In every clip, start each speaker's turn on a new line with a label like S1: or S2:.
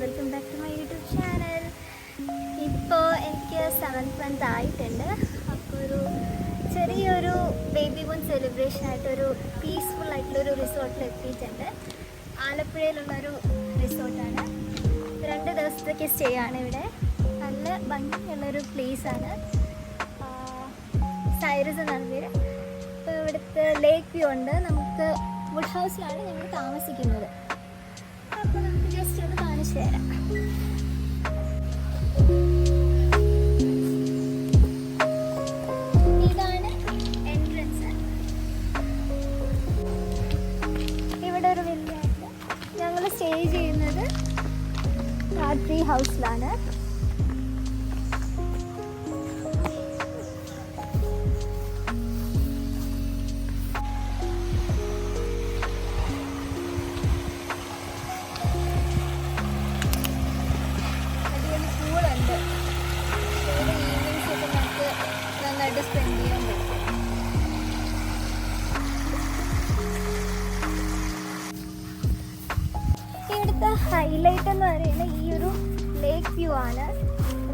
S1: Welcome back to my YouTube channel. ഇപ്പോൾ എനിക്ക് 7th month ആയിട്ടുണ്ട്. അപ്പോൾ ഒരു ചെറിയൊരു ബേബി ബോൺ സെലിബ്രേഷനായിട്ടൊരു പീസ്ഫുൾ ആയിട്ടുള്ളൊരു റിസോർട്ടിൽ എത്തിയിട്ടുണ്ട്. ആലപ്പുഴയിലുള്ളൊരു റിസോർട്ടാണ്. 2 ദിവസത്തേക്ക് സ്റ്റേ ആണ് ഇവിടെ. നല്ല ഭംഗിയുള്ളൊരു പ്ലേസാണ്. സൈറസ് എന്നാണ് പേര്. ഇപ്പോൾ ഇവിടുത്തെ ലേക്ക് വ്യൂ ഉണ്ട്. നമുക്ക് വുഡ് ഹൗസിലാണ് ഞങ്ങൾ താമസിക്കുന്നത്. അപ്പോൾ നമുക്ക് ജസ്റ്റ് ഒന്ന് കാണിച്ചു തരാം. ഇതാണ് എൻട്രൻസ്. ഇവിടെ ഒരു വലിയ ഞങ്ങൾ സ്റ്റേ ചെയ്യുന്നത് ട്രീ ഹൗസിലാണ്. സ്പെൻഡ് ചെയ്യാൻ പറ്റും. ഇവിടുത്തെ ഹൈലൈറ്റ് എന്ന് പറയുന്നത് ഈ ഒരു ലേക്ക് വ്യൂ ആണ്.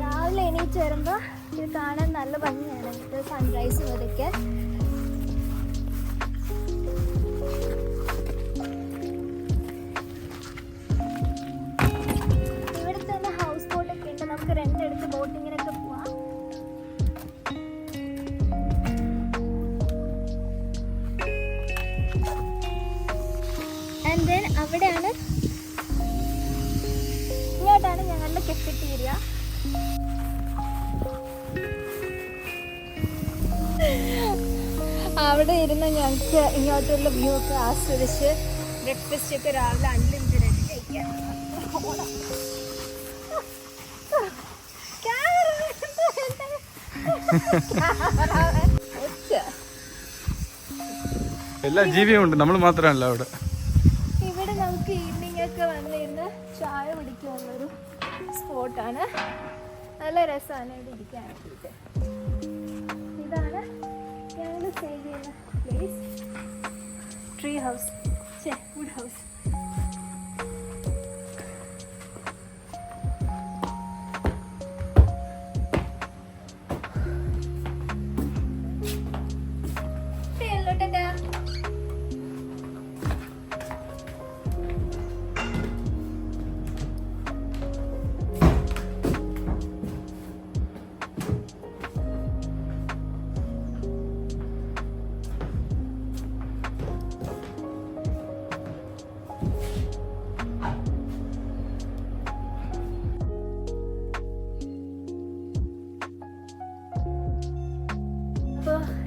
S1: രാവിലെ എണീറ്റ് വരുമ്പോൾ ഇത് കാണാൻ നല്ല ഭംഗിയാണ്. ഇത് സൺറൈസും ഇതൊക്കെ. ഇവിടെ തന്നെ ഹൗസ് ബോട്ടൊക്കെ ഉണ്ട്. നമുക്ക് രണ്ടെടുത്ത് ബോട്ടിങ്ങിനൊക്കെ പോവാം. ആൻഡ് ദെൻ അവിടെയാണ്, ഇങ്ങോട്ടാണ് ഞങ്ങളുടെ കെഫറ്റീരിയ. അവിടെ ഇരുന്ന് ഞങ്ങൾക്ക് ഇങ്ങോട്ടുള്ള വ്യൂ ഒക്കെ ആസ്വദിച്ച് ബ്രേക്ക്ഫാസ്റ്റ് ഒക്കെ രാവിലെ അൺലിമിറ്റഡ് ആയിട്ട് കഴിക്കാം.
S2: എല്ലാ ജീവിയും ഉണ്ട്, നമ്മൾ മാത്രമല്ല അവിടെ.
S1: ഇവിടെ നമുക്ക് ഈവനിങ് ഒക്കെ വന്നിരുന്ന് ചായ കുടിക്കാനുള്ളൊരു സ്പോട്ടാണ്. നല്ല രസമാണ് ഇവിടെ ഇരിക്കാൻ വേണ്ടിയിട്ട്. ഇതാണ് ഞങ്ങൾ സ്റ്റേ ചെയ്യുന്ന place, tree house, wood house.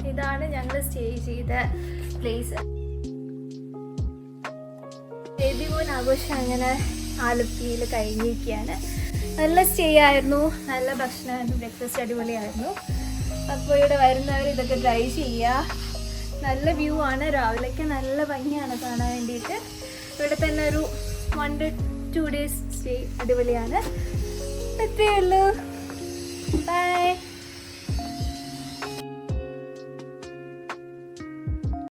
S1: ഇതാണ് ഞങ്ങൾ സ്റ്റേ ചെയ്ത പ്ലേസ്. ബേബി ബോൺ ആഘോഷം അങ്ങനെ ആലപ്പുഴയിൽ കഴിഞ്ഞിരിക്കുകയാണ്. നല്ല സ്റ്റേ ആയിരുന്നു, നല്ല ഭക്ഷണമായിരുന്നു, ബ്രേക്ക്ഫാസ്റ്റ് അടിപൊളിയായിരുന്നു. അപ്പോൾ ഇവിടെ വരുന്നവർ ഇതൊക്കെ ട്രൈ ചെയ്യുക. നല്ല വ്യൂ ആണ്. രാവിലേക്ക് നല്ല ഭംഗിയാണ് കാണാൻ വേണ്ടിയിട്ട്. ഇവിടെ തന്നെ ഒരു 1 to 2 days സ്റ്റേ അടിപൊളിയാണ്. അത്രയേ ഉള്ളൂ. ബൈ.